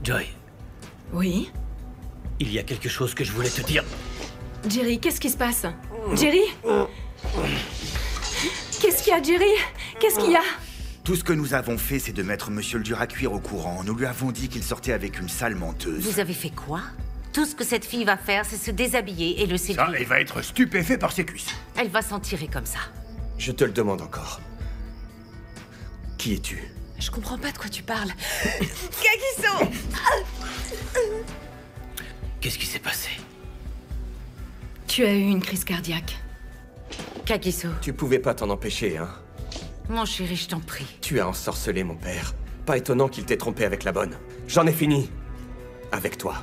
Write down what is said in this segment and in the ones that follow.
Joy, Oui? il y a quelque chose que je voulais te dire. Jerry, qu'est-ce qui se passe? Jerry? Qu'est-ce qu'il y a, Jerry? Qu'est-ce qu'il y a? Tout ce que nous avons fait, c'est de mettre Monsieur le dur à cuire au courant. Nous lui avons dit qu'il sortait avec une sale menteuse. Vous avez fait quoi? Tout ce que cette fille va faire, c'est se déshabiller et le séduire. Ça, il va être stupéfait par ses cuisses. Elle va s'en tirer comme ça. Je te le demande encore. Qui es-tu? Je comprends pas de quoi tu parles. Kagiso! Qu'est-ce qui s'est passé? Tu as eu une crise cardiaque. Kagiso, Tu pouvais pas t'en empêcher, hein? mon chéri, je t'en prie. Tu as ensorcelé mon père. Pas étonnant qu'il t'ait trompé avec la bonne. J'en ai fini. Avec toi.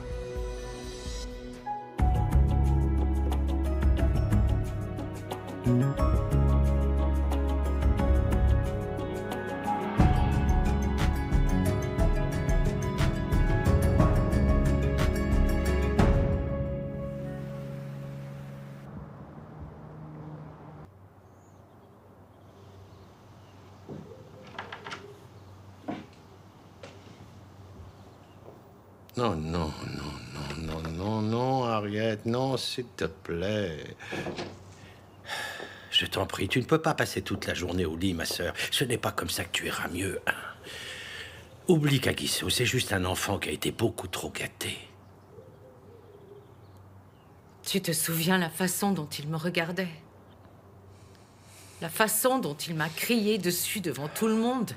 Non, non, non, non, non, non, non, Harriet, non, s'il te plaît. Je t'en prie, tu ne peux pas passer toute la journée au lit, ma sœur. Ce n'est pas comme ça que tu iras mieux. Oublie Kagiso, c'est juste un enfant qui a été beaucoup trop gâté. Tu te souviens la façon dont il me regardait? La façon dont il m'a crié dessus devant tout le monde?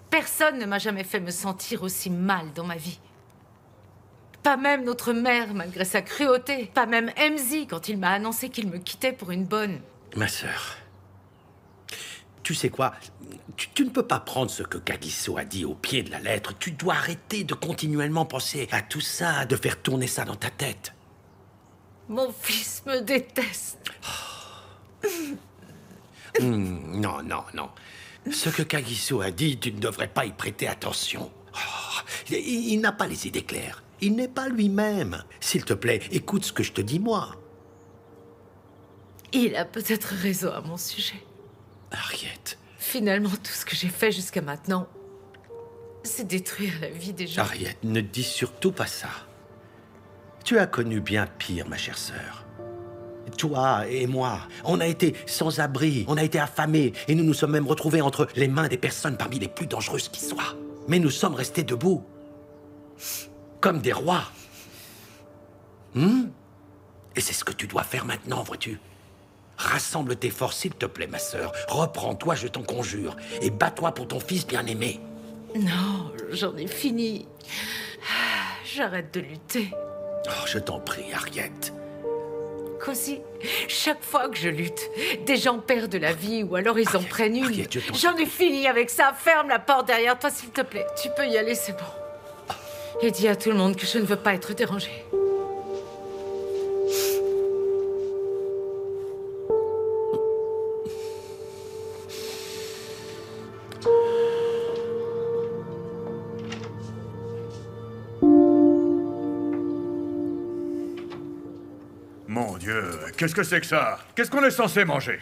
Personne ne m'a jamais fait me sentir aussi mal dans ma vie. Pas même notre mère, malgré sa cruauté. Pas même Emzy, quand il m'a annoncé qu'il me quittait pour une bonne. Ma sœur, tu sais quoi? Tu ne peux pas prendre ce que Kagiso a dit au pied de la lettre. Tu dois arrêter de continuellement penser à tout ça, de faire tourner ça dans ta tête. Mon fils me déteste. Non, non, non. Ce que Kagiso a dit, tu ne devrais pas y prêter attention. Il n'a pas les idées claires. Il n'est pas lui-même. S'il te plaît, écoute ce que je te dis, moi. Il a peut-être raison à mon sujet. Harriet. Finalement, tout ce que j'ai fait jusqu'à maintenant, c'est détruire la vie des gens. Harriet, ne dis surtout pas ça. Tu as connu bien pire, ma chère sœur. Toi et moi, on a été sans abri, on a été affamés, et nous nous sommes même retrouvés entre les mains des personnes parmi les plus dangereuses qui soient. Mais nous sommes restés debout, comme des rois. Et c'est ce que tu dois faire maintenant, vois-tu. Rassemble tes forces, s'il te plaît, ma sœur. Reprends-toi, je t'en conjure, et bats-toi pour ton fils bien-aimé. Non, j'en ai fini. J'arrête de lutter. Oh, je t'en prie, Harriet. Qu'aussi, chaque fois que je lutte, des gens perdent la vie ou alors ils en prennent une. Harriet, je t'en J'en ai fini avec ça. Ferme la porte derrière toi, s'il te plaît. Tu peux y aller, c'est bon. Et dis à tout le monde que je ne veux pas être dérangée. Mon Dieu, qu'est-ce que c'est que ça? Qu'est-ce qu'on est censé manger?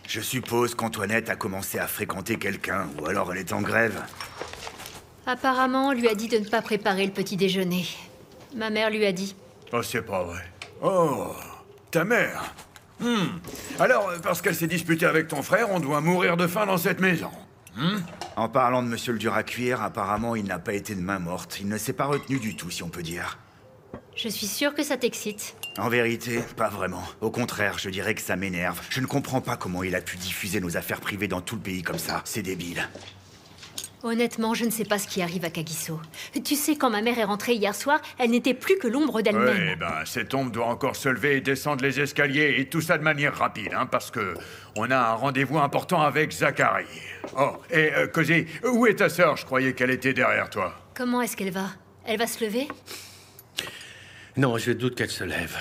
Je suppose qu'Antoinette a commencé à fréquenter quelqu'un, ou alors elle est en grève. Apparemment, on lui a dit de ne pas préparer le petit déjeuner. Ma mère lui a dit. Oh, c'est pas vrai. Oh, ta mère. Alors, parce qu'elle s'est disputée avec ton frère, on doit mourir de faim dans cette maison. En parlant de Monsieur le dur à cuire, apparemment il n'a pas été de main morte. Il ne s'est pas retenu du tout, si on peut dire. Je suis sûre que ça t'excite. En vérité, pas vraiment. Au contraire, je dirais que ça m'énerve. Je ne comprends pas comment il a pu diffuser nos affaires privées dans tout le pays comme ça. C'est débile. Honnêtement, je ne sais pas ce qui arrive à Kagiso. Tu sais, quand ma mère est rentrée hier soir, elle n'était plus que l'ombre d'elle-même. Oui, ben, cette ombre doit encore se lever et descendre les escaliers, et tout ça de manière rapide, hein, parce que on a un rendez-vous important avec Zachary. Oh, et Cozy, où est ta sœur? Je croyais qu'elle était derrière toi. Comment est-ce qu'elle va? Elle va se lever? Non, je doute qu'elle se lève.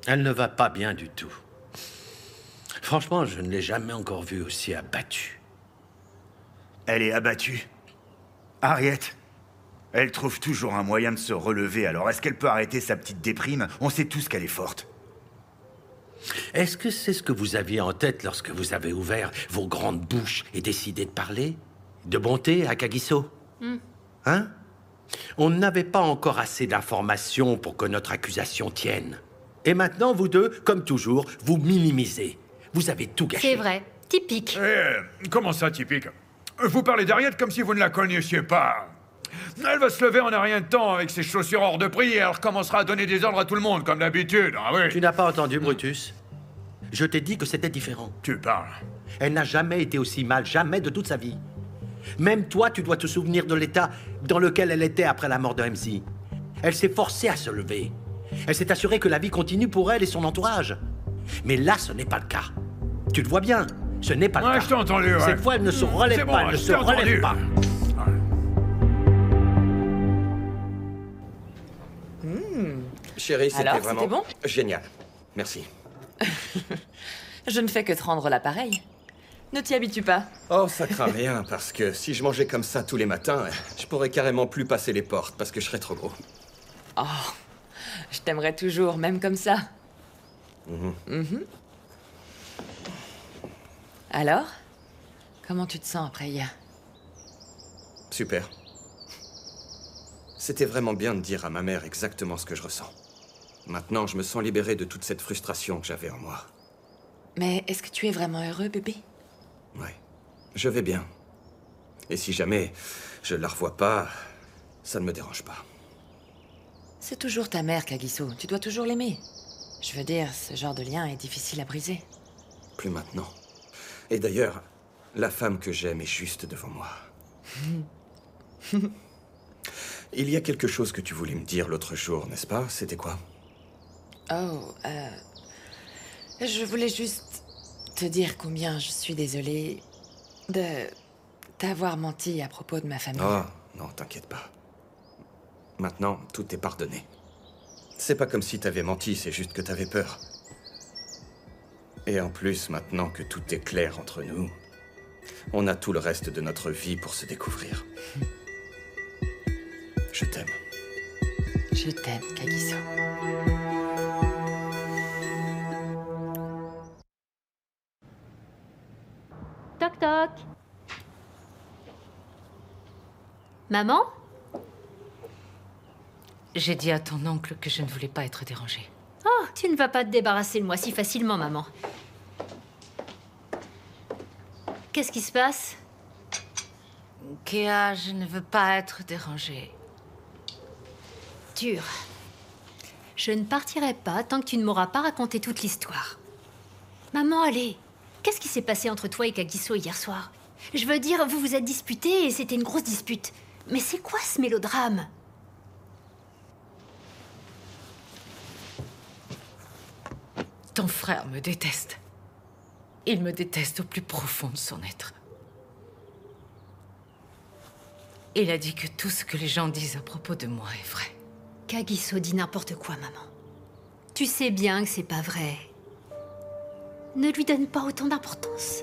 Elle ne va pas bien du tout. Franchement, je ne l'ai jamais encore vue aussi abattue. Elle est abattue. Harriet. Elle trouve toujours un moyen de se relever, alors est-ce qu'elle peut arrêter sa petite déprime? On sait tous qu'elle est forte. Est-ce que c'est ce que vous aviez en tête lorsque vous avez ouvert vos grandes bouches et décidé de parler? De bonté à Kagiso? Hein? On n'avait pas encore assez d'informations pour que notre accusation tienne. Et maintenant, vous deux, comme toujours, vous minimisez. Vous avez tout gâché. C'est vrai. Typique. Comment ça, typique? Vous parlez d'Harriet comme si vous ne la connaissiez pas. Elle va se lever en un rien de temps avec ses chaussures hors de prix et elle recommencera à donner des ordres à tout le monde, comme d'habitude. Ah oui. Tu n'as pas entendu, Brutus? Je t'ai dit que c'était différent. Tu parles. Elle n'a jamais été aussi mal, jamais de toute sa vie. Même toi, tu dois te souvenir de l'état dans lequel elle était après la mort de MC. Elle s'est forcée à se lever. Elle s'est assurée que la vie continue pour elle et son entourage. Mais là, ce n'est pas le cas. Tu le vois bien, ce n'est pas le cas. Je t'ai entendu, ouais. Cette fois, elle ne se relève C'est pas, bon, elle ne je se t'ai relève entendu. pas. Chérie, c'était Alors, vraiment... c'était bon? Génial. Merci. Je ne fais que te rendre l'appareil. Ne t'y habitue pas. Oh, ça craint rien, parce que si je mangeais comme ça tous les matins, je pourrais carrément plus passer les portes, parce que je serais trop gros. Oh, je t'aimerais toujours, même comme ça. Alors, comment tu te sens après hier? Super. C'était vraiment bien de dire à ma mère exactement ce que je ressens. Maintenant, je me sens libéré de toute cette frustration que j'avais en moi. Mais est-ce que tu es vraiment heureux, bébé? Ouais, je vais bien. Et si jamais je la revois pas, ça ne me dérange pas. C'est toujours ta mère, Kagiso. Tu dois toujours l'aimer. Je veux dire, ce genre de lien est difficile à briser. Plus maintenant. Et d'ailleurs, la femme que j'aime est juste devant moi. Il y a quelque chose que tu voulais me dire l'autre jour, n'est-ce pas? C'était quoi? Oh, je voulais juste te dire combien je suis désolée de t'avoir menti à propos de ma famille. Oh, non, t'inquiète pas. Maintenant, tout est pardonné. C'est pas comme si t'avais menti, c'est juste que t'avais peur. Et en plus, maintenant que tout est clair entre nous, on a tout le reste de notre vie pour se découvrir. Je t'aime. Je t'aime, Kagiso. Toc toc. Maman? J'ai dit à ton oncle que je ne voulais pas être dérangée. Oh, tu ne vas pas te débarrasser de moi si facilement, maman. Qu'est-ce qui se passe? Kéa, je ne veux pas être dérangée. Dur. Je ne partirai pas tant que tu ne m'auras pas raconté toute l'histoire. Maman, allez. Qu'est-ce qui s'est passé entre toi et Kagiso hier soir? Je veux dire, vous vous êtes disputés et c'était une grosse dispute. Mais c'est quoi ce mélodrame? Ton frère me déteste. Il me déteste au plus profond de son être. Il a dit que tout ce que les gens disent à propos de moi est vrai. Kagiso dit n'importe quoi, maman. Tu sais bien que c'est pas vrai. Ne lui donne pas autant d'importance.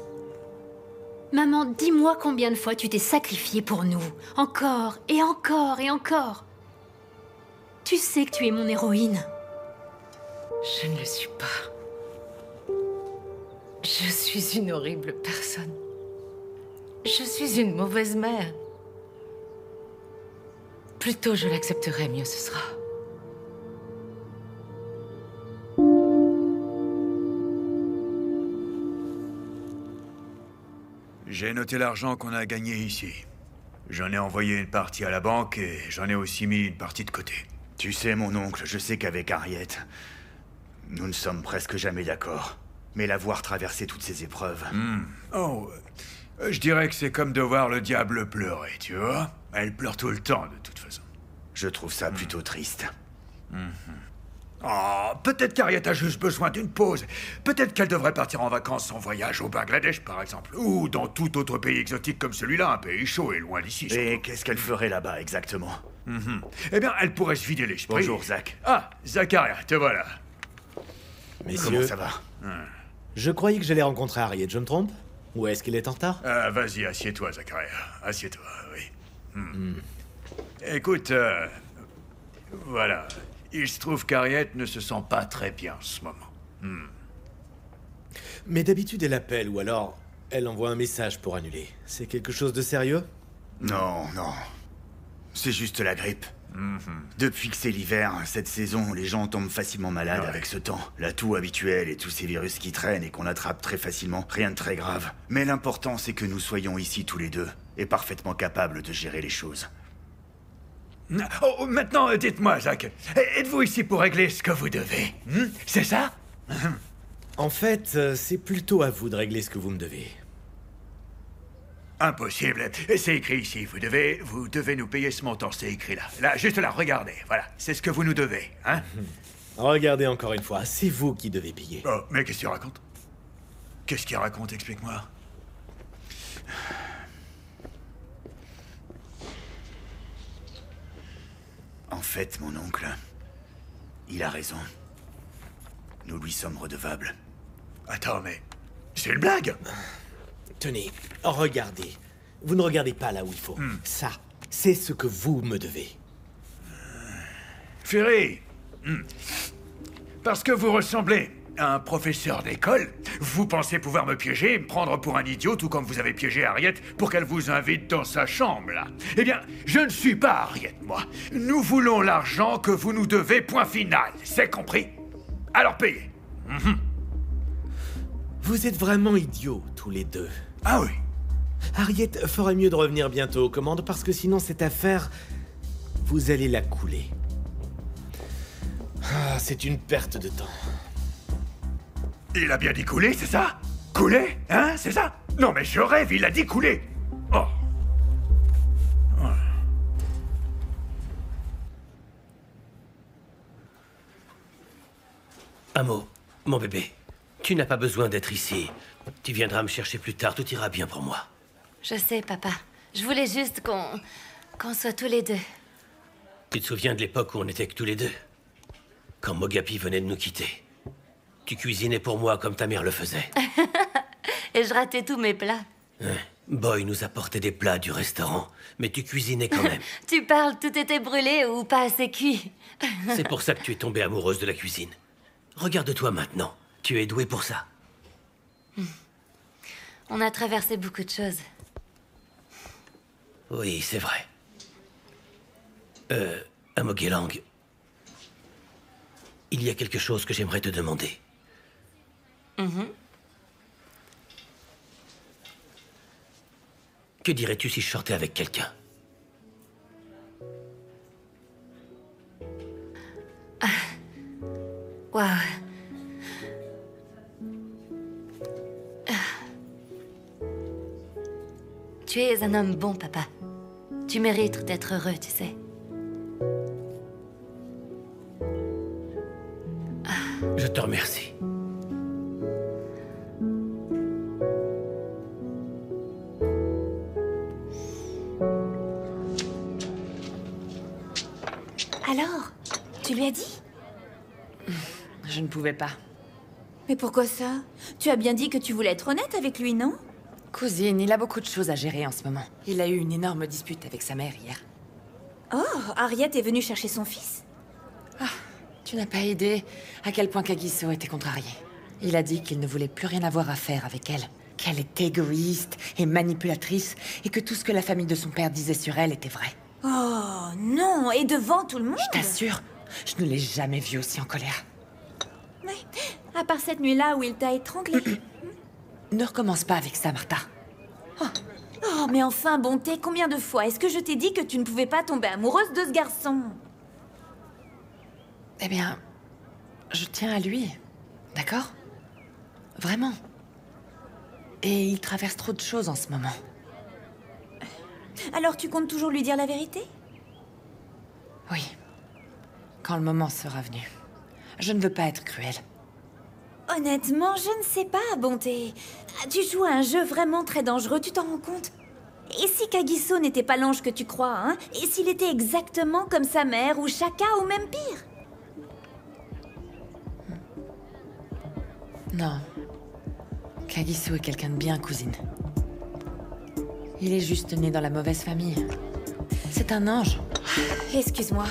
Maman, dis-moi combien de fois tu t'es sacrifiée pour nous. Encore et encore et encore. Tu sais que tu es mon héroïne. Je ne le suis pas. Je suis une horrible personne. Je suis une mauvaise mère. Plus tôt je l'accepterai, mieux ce sera. J'ai noté l'argent qu'on a gagné ici. J'en ai envoyé une partie à la banque et j'en ai aussi mis une partie de côté. Tu sais, mon oncle, je sais qu'avec Harriet, nous ne sommes presque jamais d'accord. Mais la voir traverser toutes ces épreuves... Oh, je dirais que c'est comme de voir le diable pleurer, tu vois? Elle pleure tout le temps, de toute façon. Je trouve ça plutôt triste. Oh, peut-être qu'Harriet a juste besoin d'une pause. Peut-être qu'elle devrait partir en vacances en voyage au Bangladesh, par exemple. Ou dans tout autre pays exotique comme celui-là, un pays chaud et loin d'ici. Et qu'est-ce qu'elle ferait là-bas, exactement? Eh bien, elle pourrait se vider l'esprit. Bonjour, Zach. Ah, Zacharia, te voilà. Comment Messieurs, ça va? je croyais que j'allais rencontrer Harriet, je me trompe? Ou est-ce qu'il est en retard? Vas-y, assieds-toi, Zacharia. Assieds-toi, oui. Écoute, voilà. Il se trouve qu'Harriet ne se sent pas très bien en ce moment. Mais d'habitude, elle appelle, ou alors elle envoie un message pour annuler. C'est quelque chose de sérieux? Non, non. C'est juste la grippe. Depuis que c'est l'hiver, cette saison, les gens tombent facilement malades avec ce temps. La toux habituelle et tous ces virus qui traînent et qu'on attrape très facilement. Rien de très grave. Mais l'important, c'est que nous soyons ici tous les deux et parfaitement capables de gérer les choses. Oh, maintenant, dites-moi, Zach, êtes-vous ici pour régler ce que vous devez? C'est ça? En fait, c'est plutôt à vous de régler ce que vous me devez. Impossible. C'est écrit ici. Vous devez nous payer ce montant. C'est écrit là. Là, juste là, regardez. Voilà. C'est ce que vous nous devez, hein? Regardez encore une fois, c'est vous qui devez payer. Oh, mais qu'est-ce qu'il raconte? Qu'est-ce qu'il raconte? Explique-moi. En fait, mon oncle, il a raison. Nous lui sommes redevables. Attends, mais... c'est une blague! Tenez, regardez. Vous ne regardez pas là où il faut. Ça, c'est ce que vous me devez. Fury, parce que vous ressemblez à un professeur d'école, vous pensez pouvoir me piéger et me prendre pour un idiot, tout comme vous avez piégé Harriet pour qu'elle vous invite dans sa chambre, là. Eh bien, je ne suis pas Harriet, moi. Nous voulons l'argent que vous nous devez, point final. C'est compris? Alors payez. Vous êtes vraiment idiots, tous les deux. Ah oui. Harriet ferait mieux de revenir bientôt aux commandes, parce que sinon cette affaire, vous allez la couler. Ah, c'est une perte de temps. Il a bien dit couler, c'est ça? Couler? Hein, c'est ça? Non mais je rêve, il a dit couler. Oh. Amo, mon bébé, tu n'as pas besoin d'être ici. Tu viendras me chercher plus tard, tout ira bien pour moi. Je sais, papa. Je voulais juste qu'on soit tous les deux. Tu te souviens de l'époque où on était que tous les deux? Quand Mogapi venait de nous quitter. Tu cuisinais pour moi comme ta mère le faisait. Et je ratais tous mes plats. Boy nous apportait des plats du restaurant, mais tu cuisinais quand même. Tu parles, tout était brûlé ou pas assez cuit. C'est pour ça que tu es tombée amoureuse de la cuisine. Regarde-toi maintenant, tu es douée pour ça. On a traversé beaucoup de choses. Oui, c'est vrai. Amogelang, il y a quelque chose que j'aimerais te demander. Que dirais-tu si je sortais avec quelqu'un? Waouh. Tu es un homme bon, papa. Tu mérites d'être heureux, tu sais. Je te remercie. Alors, tu lui as dit? Je ne pouvais pas. Mais pourquoi ça? Tu as bien dit que tu voulais être honnête avec lui, non? Cousine, il a beaucoup de choses à gérer en ce moment. Il a eu une énorme dispute avec sa mère hier. Oh, Harriet est venue chercher son fils? Tu n'as pas idée à quel point Kagiso était contrarié. Il a dit qu'il ne voulait plus rien avoir à faire avec elle, qu'elle est égoïste et manipulatrice, et que tout ce que la famille de son père disait sur elle était vrai. Oh non, et devant tout le monde? Je t'assure, je ne l'ai jamais vue aussi en colère. Ouais, à part cette nuit-là où il t'a étranglé. Ne recommence pas avec ça, Martha. Oh, mais enfin, bonté, combien de fois est-ce que je t'ai dit que tu ne pouvais pas tomber amoureuse de ce garçon? Eh bien, je tiens à lui, d'accord? Vraiment. Et il traverse trop de choses en ce moment. Alors tu comptes toujours lui dire la vérité? Oui. Quand le moment sera venu. Je ne veux pas être cruelle. Honnêtement, je ne sais pas, bonté. Tu joues à un jeu vraiment très dangereux, tu t'en rends compte? Et si Kagiso n'était pas l'ange que tu crois, hein? Et s'il était exactement comme sa mère, ou Shaka, ou même pire? Non. Kagiso est quelqu'un de bien, cousine. Il est juste né dans la mauvaise famille. C'est un ange. Excuse-moi.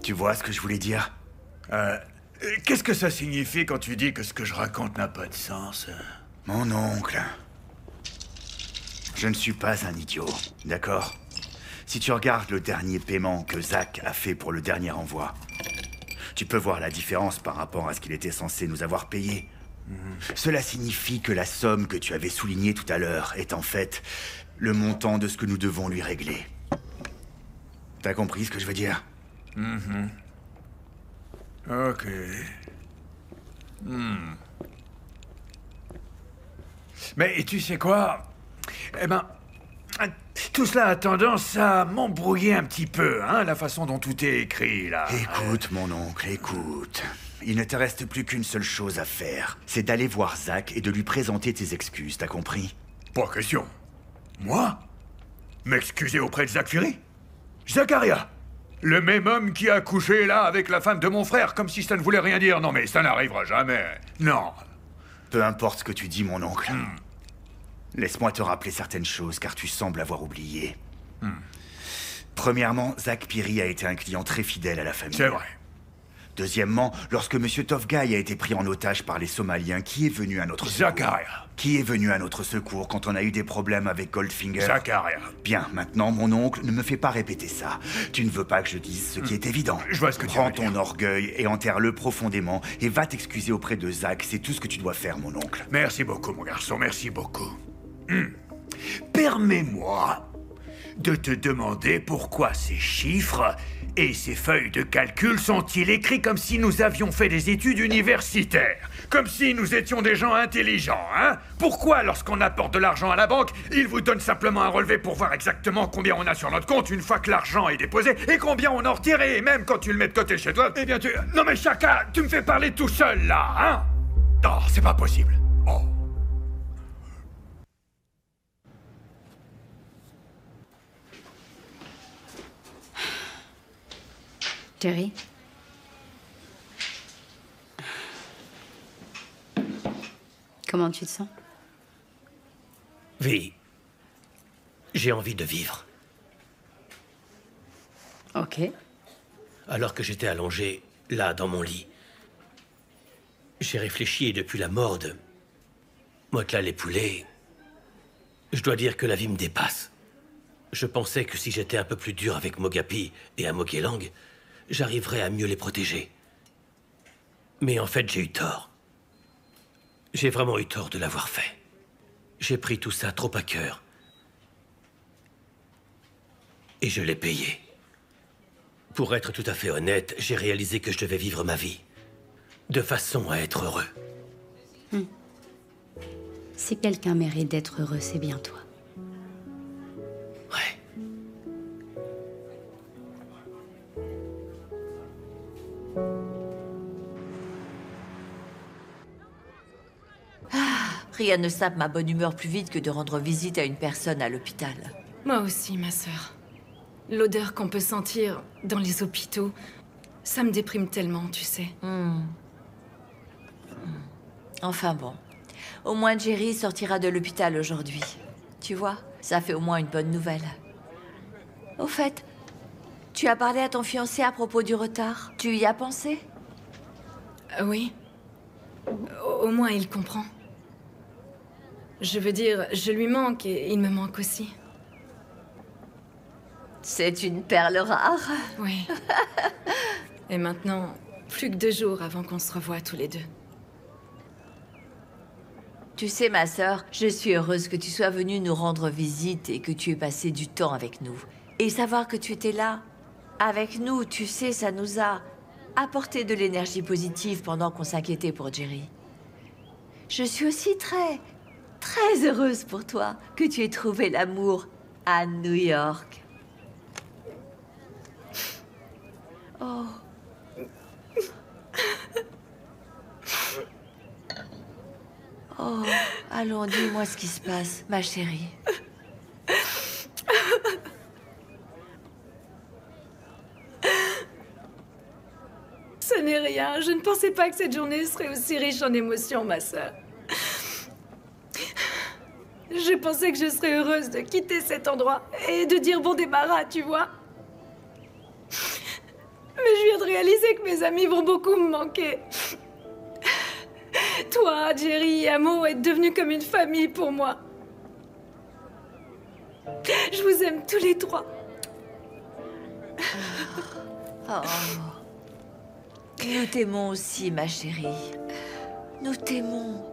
Tu vois ce que je voulais dire? Qu'est-ce que ça signifie quand tu dis que ce que je raconte n'a pas de sens? Mon oncle. Je ne suis pas un idiot, d'accord? Si tu regardes le dernier paiement que Zach a fait pour le dernier envoi, tu peux voir la différence par rapport à ce qu'il était censé nous avoir payé. Cela signifie que la somme que tu avais soulignée tout à l'heure est en fait le montant de ce que nous devons lui régler. T'as compris ce que je veux dire? Ok. Mais tu sais quoi? Eh ben, tout cela a tendance à m'embrouiller un petit peu, hein, la façon dont tout est écrit, là. Écoute, mon oncle, écoute. Il ne te reste plus qu'une seule chose à faire. C'est d'aller voir Zach et de lui présenter tes excuses, t'as compris? Pas question. Moi? M'excuser auprès de Zach Fury? Zacharia! Le même homme qui a couché là avec la femme de mon frère, comme si ça ne voulait rien dire. Non mais ça n'arrivera jamais. Non. Peu importe ce que tu dis, mon oncle. Laisse-moi te rappeler certaines choses, car tu sembles avoir oublié. Premièrement, Zach Fury a été un client très fidèle à la famille. C'est vrai. Deuxièmement, lorsque Monsieur Tofgai a été pris en otage par les Somaliens, qui est venu à notre secours? Zacharia. Qui est venu à notre secours quand on a eu des problèmes avec Goldfinger? Zacharia. Bien, maintenant, mon oncle, ne me fais pas répéter ça. Tu ne veux pas que je dise ce qui est évident. Je vois ce que tu Prends veux dire. ton orgueil et enterre-le profondément et va t'excuser auprès de Zach. C'est tout ce que tu dois faire, mon oncle. Merci beaucoup, mon garçon, merci beaucoup. Permets-moi de te demander pourquoi ces chiffres et ces feuilles de calcul sont-ils écrits comme si nous avions fait des études universitaires? Comme si nous étions des gens intelligents, hein? Pourquoi, lorsqu'on apporte de l'argent à la banque, ils vous donnent simplement un relevé pour voir exactement combien on a sur notre compte une fois que l'argent est déposé et combien on en retire, et même quand tu le mets de côté chez toi, eh bien tu... Non mais Chaka, tu me fais parler tout seul, là, hein? Non, c'est pas possible. Oh. Jerry? Comment tu te sens? Vi, j'ai envie de vivre. Ok. Alors que j'étais allongé, là, dans mon lit, j'ai réfléchi et depuis la mort de Motla les poulets, je dois dire que la vie me dépasse. Je pensais que si j'étais un peu plus dur avec Mogapi et Amogelang, j'arriverais à mieux les protéger. Mais en fait, j'ai eu tort. J'ai vraiment eu tort de l'avoir fait. J'ai pris tout ça trop à cœur. Et je l'ai payé. Pour être tout à fait honnête, j'ai réalisé que je devais vivre ma vie de façon à être heureux. Si quelqu'un mérite d'être heureux, c'est bien toi. Ouais. Rien ne sape ma bonne humeur plus vite que de rendre visite à une personne à l'hôpital. Moi aussi, ma sœur. L'odeur qu'on peut sentir dans les hôpitaux, ça me déprime tellement, tu sais. Enfin bon. Au moins Jerry sortira de l'hôpital aujourd'hui. Tu vois, ça fait au moins une bonne nouvelle. Au fait, tu as parlé à ton fiancé à propos du retard. Tu y as pensé? Oui. Au moins, il comprend. Je veux dire, je lui manque et il me manque aussi. C'est une perle rare. Oui. Et maintenant, plus que 2 jours avant qu'on se revoie tous les deux. Tu sais, ma sœur, je suis heureuse que tu sois venue nous rendre visite et que tu aies passé du temps avec nous. Et savoir que tu étais là, avec nous, tu sais, ça nous a apporté de l'énergie positive pendant qu'on s'inquiétait pour Jerry. Je suis aussi très heureuse pour toi que tu aies trouvé l'amour à New York. Oh. Oh, allons, dis-moi ce qui se passe, ma chérie. Ce n'est rien. Je ne pensais pas que cette journée serait aussi riche en émotions, ma sœur. Je pensais que je serais heureuse de quitter cet endroit et de dire bon débarras, tu vois. Mais viens de réaliser que mes amis vont beaucoup me manquer. Toi, Jerry et Amo êtes devenus comme une famille pour moi. Je vous aime tous les trois. Oh. Nous t'aimons aussi, ma chérie. Nous t'aimons.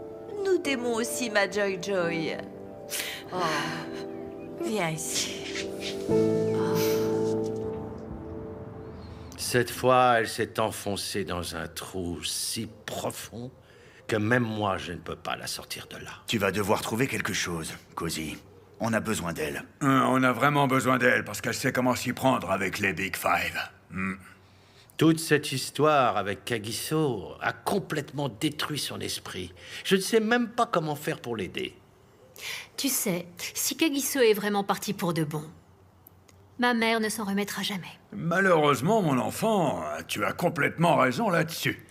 Nous t'aimons aussi, ma Joy Joy. Oh. Viens ici. Cette fois, elle s'est enfoncée dans un trou si profond que même moi, je ne peux pas la sortir de là. Tu vas devoir trouver quelque chose, Cozy. On a besoin d'elle. On a vraiment besoin d'elle parce qu'elle sait comment s'y prendre avec les Big Five. Toute cette histoire avec Kagiso a complètement détruit son esprit. Je ne sais même pas comment faire pour l'aider. Tu sais, si Kagiso est vraiment parti pour de bon, ma mère ne s'en remettra jamais. Malheureusement, mon enfant, tu as complètement raison là-dessus.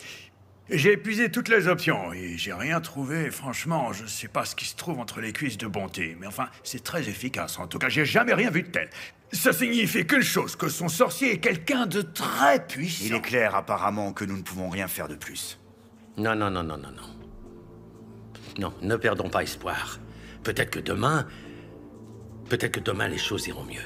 J'ai épuisé toutes les options et j'ai rien trouvé. Franchement, je sais pas ce qui se trouve entre les cuisses de Bonté, mais enfin, c'est très efficace. En tout cas, j'ai jamais rien vu de tel. Ça signifie qu'une chose, que son sorcier est quelqu'un de très puissant. Il est clair, apparemment, que nous ne pouvons rien faire de plus. Non. Non, ne perdons pas espoir. Peut-être que demain, les choses iront mieux.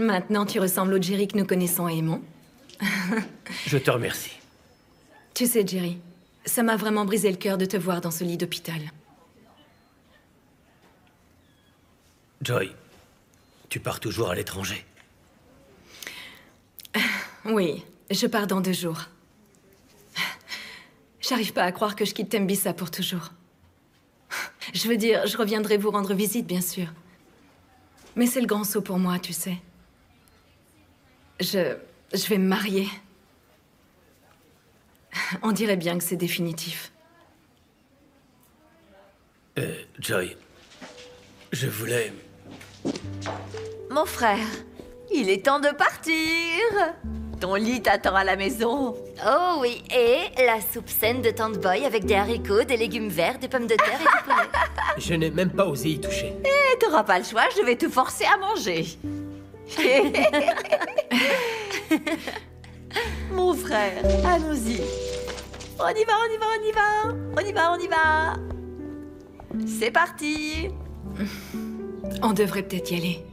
Maintenant, tu ressembles au Jerry que nous connaissons et aimons. Je te remercie. Tu sais, Jerry, ça m'a vraiment brisé le cœur de te voir dans ce lit d'hôpital. Joy, tu pars toujours à l'étranger? Oui, je pars dans 2 jours. J'arrive pas à croire que je quitte Tembisa pour toujours. Je veux dire, je reviendrai vous rendre visite, bien sûr. Mais c'est le grand saut pour moi, tu sais. Je vais me marier. On dirait bien que c'est définitif. Joy, je voulais... Mon frère, il est temps de partir. Ton lit t'attend à la maison. Oh oui, et la soupe saine de Tante Boy avec des haricots, des légumes verts, des pommes de terre et du poulet. Je n'ai même pas osé y toucher. Et t'auras pas le choix, je vais te forcer à manger. Mon frère, allons-y. On y va. C'est parti. On devrait peut-être y aller.